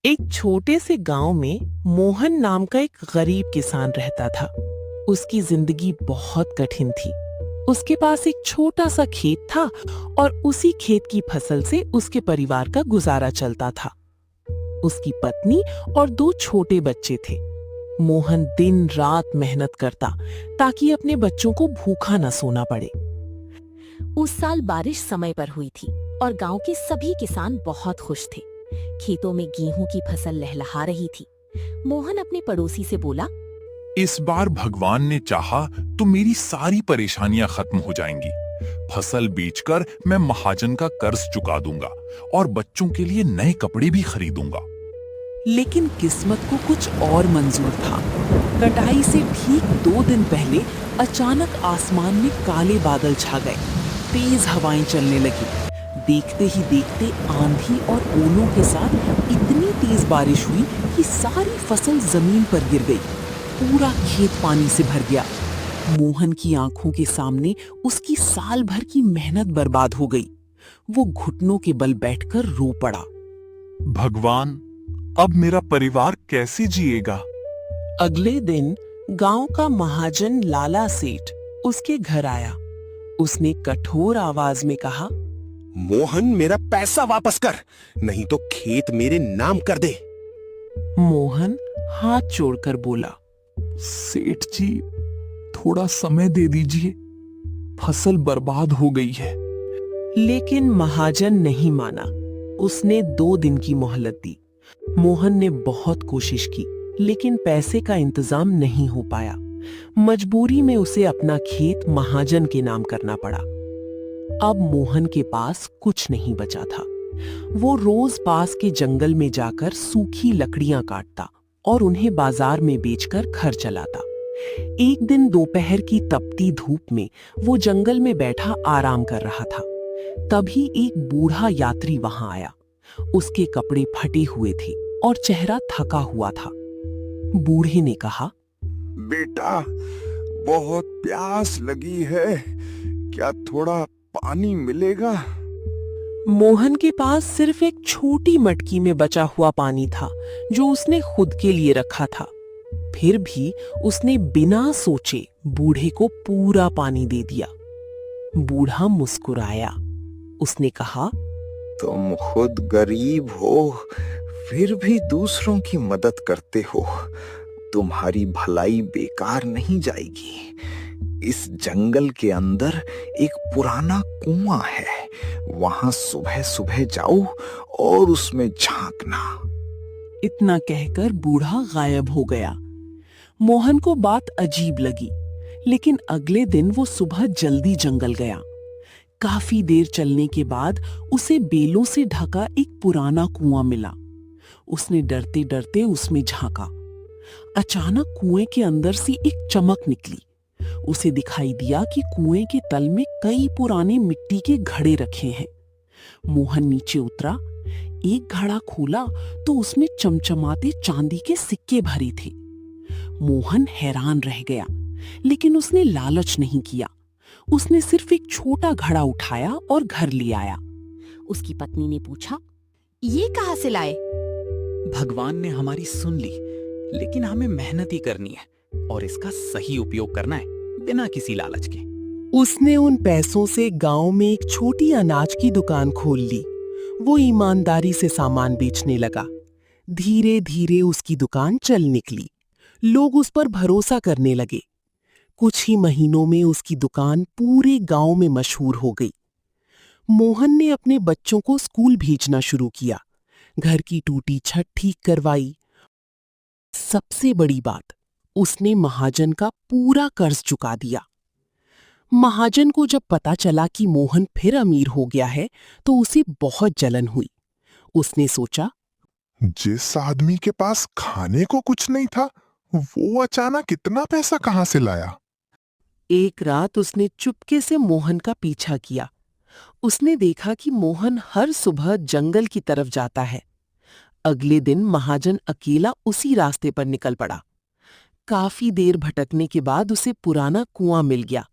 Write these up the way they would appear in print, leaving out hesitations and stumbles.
एक छोटे से गांव में मोहन नाम का एक गरीब किसान रहता था। उसकी जिंदगी बहुत कठिन थी। उसके पास एक छोटा सा खेत था और उसी खेत की फसल से उसके परिवार का गुजारा चलता था। उसकी पत्नी और दो छोटे बच्चे थे। मोहन दिन रात मेहनत करता ताकि अपने बच्चों को भूखा न सोना पड़े। उस साल बारिश समय पर हुई थी और गांव के सभी किसान बहुत खुश थे। खेतों में गेहूं की फसल लहलहा रही थी। मोहन अपने पड़ोसी से बोला, इस बार भगवान ने चाहा तो मेरी सारी परेशानियां खत्म हो जाएंगी। फसल बेचकर मैं महाजन का कर्ज चुका दूंगा और बच्चों के लिए नए कपड़े भी खरीदूंगा। लेकिन किस्मत को कुछ और मंजूर था। कटाई से ठीक 2 दिन पहले अचानक आसमान में काले बादल छा गए। तेज हवाएं चलने लगी। देखते ही देखते आंधी और ओलों के साथ इतनी तेज बारिश हुई कि सारी फसल जमीन पर गिर गई। पूरा खेत पानी से भर गया। मोहन की आंखों के सामने उसकी साल भर की मेहनत बर्बाद हो गई। वो घुटनों के बल बैठकर रो पड़ा। भगवान, अब मेरा परिवार कैसे जिएगा? अगले दिन गांव का महाजन लाला सेठ उसके घर आया। उसने कठोर आवाज में कहा, मोहन, मेरा पैसा वापस कर, नहीं तो खेत मेरे नाम कर दे। मोहन हाथ जोड़कर बोला, सेठ जी, थोड़ा समय दे दीजिए, फसल बर्बाद हो गई है। लेकिन महाजन नहीं माना। उसने 2 दिन की मोहलत दी। मोहन ने बहुत कोशिश की, लेकिन पैसे का इंतजाम नहीं हो पाया। मजबूरी में उसे अपना खेत महाजन के नाम करना पड़ा। अब मोहन के पास कुछ नहीं बचा था। वो रोज पास के जंगल में जाकर सूखी लकड़ियां काटता और उन्हें बाजार में बेचकर घर चलाता। एक दिन दोपहर की तपती धूप में वो जंगल में बैठा आराम कर रहा था। तभी एक बूढ़ा यात्री वहां आया। उसके कपड़े फटे हुए थे और चेहरा थका हुआ था। बूढ़े ने कहा, बेटा, बहुत प्यास लगी है, क्या थोड़ा पानी मिलेगा? मोहन के पास सिर्फ एक छोटी मटकी में बचा हुआ पानी था जो उसने खुद के लिए रखा था। फिर भी उसने बिना सोचे बूढ़े को पूरा पानी दे दिया। बूढ़ा मुस्कुराया। उसने कहा, तुम खुद गरीब हो, फिर भी दूसरों की मदद करते हो। तुम्हारी भलाई बेकार नहीं जाएगी। इस जंगल के अंदर एक पुराना कुआं है, वहां सुबह सुबह जाओ और उसमें झांकना। इतना कहकर बूढ़ा गायब हो गया। मोहन को बात अजीब लगी, लेकिन अगले दिन वो सुबह जल्दी जंगल गया। काफी देर चलने के बाद उसे बेलों से ढका एक पुराना कुआं मिला। उसने डरते डरते उसमें झांका। अचानक कुएं के अंदर से एक चमक निकली। उसे दिखाई दिया कि कुएं के तल में कई पुराने मिट्टी के घड़े रखे हैं। मोहन नीचे उतरा। एक घड़ा खोला तो उसमें चमचमाते चांदी के सिक्के भरे थे। मोहन हैरान रह गया, लेकिन उसने लालच नहीं किया। उसने सिर्फ एक छोटा घड़ा उठाया और घर ले आया। उसकी पत्नी ने पूछा, ये कहाँ से लाए? भगवान ने हमारी सुन ली, लेकिन हमें मेहनत ही करनी है और इसका सही उपयोग करना है, बिना किसी लालच के। उसने उन पैसों से गांव में एक छोटी अनाज की दुकान खोल ली। वो ईमानदारी से सामान बेचने लगा। धीरे धीरे उसकी दुकान चल निकली। लोग उस पर भरोसा करने लगे। कुछ ही महीनों में उसकी दुकान पूरे गांव में मशहूर हो गई। मोहन ने अपने बच्चों को स्कूल भेजना शुरू किया, घर की टूटी छत ठीक करवाई। सबसे बड़ी बात, उसने महाजन का पूरा कर्ज चुका दिया। महाजन को जब पता चला कि मोहन फिर अमीर हो गया है, तो उसे बहुत जलन हुई। उसने सोचा, जिस आदमी के पास खाने को कुछ नहीं था, वो अचानक इतना पैसा कहां से लाया? एक रात उसने चुपके से मोहन का पीछा किया। उसने देखा कि मोहन हर सुबह जंगल की तरफ जाता है। अगले दिन महाजन अकेला उसी रास्ते पर निकल पड़ा। काफी देर भटकने के बाद उसे पुराना कुआं मिल गया।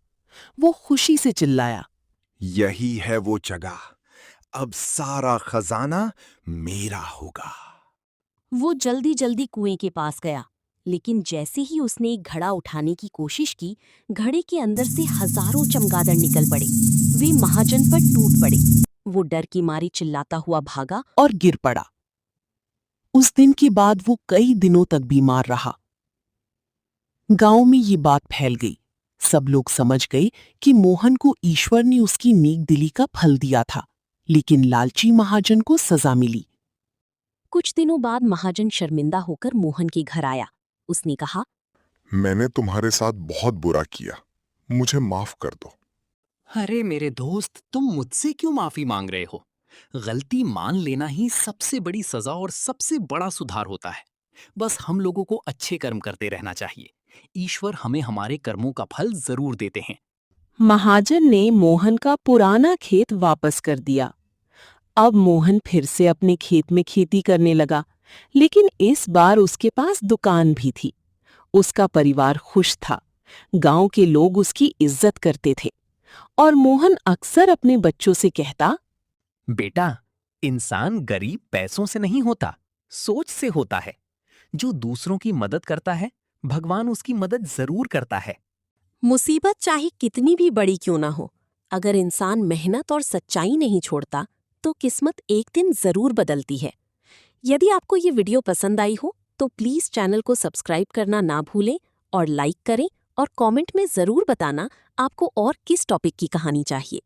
वो खुशी से चिल्लाया, यही है वो जगह, अब सारा खजाना मेरा होगा। वो जल्दी जल्दी कुएं के पास गया, लेकिन जैसे ही उसने एक घड़ा उठाने की कोशिश की, घड़े के अंदर से हजारों चमगादड़ निकल पड़े। वे महाजन पर टूट पड़े। वो डर की मारी चिल्लाता हुआ भागा। और गिर पड़ा। उस दिन के बाद वो कई दिनों तक बीमार रहा। गांव में ये बात फैल गई। सब लोग समझ गए कि मोहन को ईश्वर ने उसकी नेक दिली का फल दिया था, लेकिन लालची महाजन को सजा मिली। कुछ दिनों बाद महाजन शर्मिंदा होकर मोहन के घर आया। उसने कहा, मैंने तुम्हारे साथ बहुत बुरा किया, मुझे माफ कर दो। अरे मेरे दोस्त, तुम मुझसे क्यों माफी मांग रहे हो? गलती मान लेना ही सबसे बड़ी सजा और सबसे बड़ा सुधार होता है। बस हम लोगों को अच्छे कर्म करते रहना चाहिए। ईश्वर हमें हमारे कर्मों का फल जरूर देते हैं। महाजन ने मोहन का पुराना खेत वापस कर दिया। अब मोहन फिर से अपने खेत में खेती करने लगा, लेकिन इस बार उसके पास दुकान भी थी। उसका परिवार खुश था। गांव के लोग उसकी इज्जत करते थे और मोहन अक्सर अपने बच्चों से कहता, बेटा, इंसान गरीब पैसों से नहीं होता, सोच से होता है। जो दूसरों की मदद करता है, भगवान उसकी मदद जरूर करता है। मुसीबत चाहे कितनी भी बड़ी क्यों ना हो, अगर इंसान मेहनत और सच्चाई नहीं छोड़ता तो किस्मत एक दिन जरूर बदलती है। यदि आपको ये वीडियो पसंद आई हो तो प्लीज चैनल को सब्सक्राइब करना ना भूलें और लाइक करें और कमेंट में जरूर बताना आपको और किस टॉपिक की कहानी चाहिए।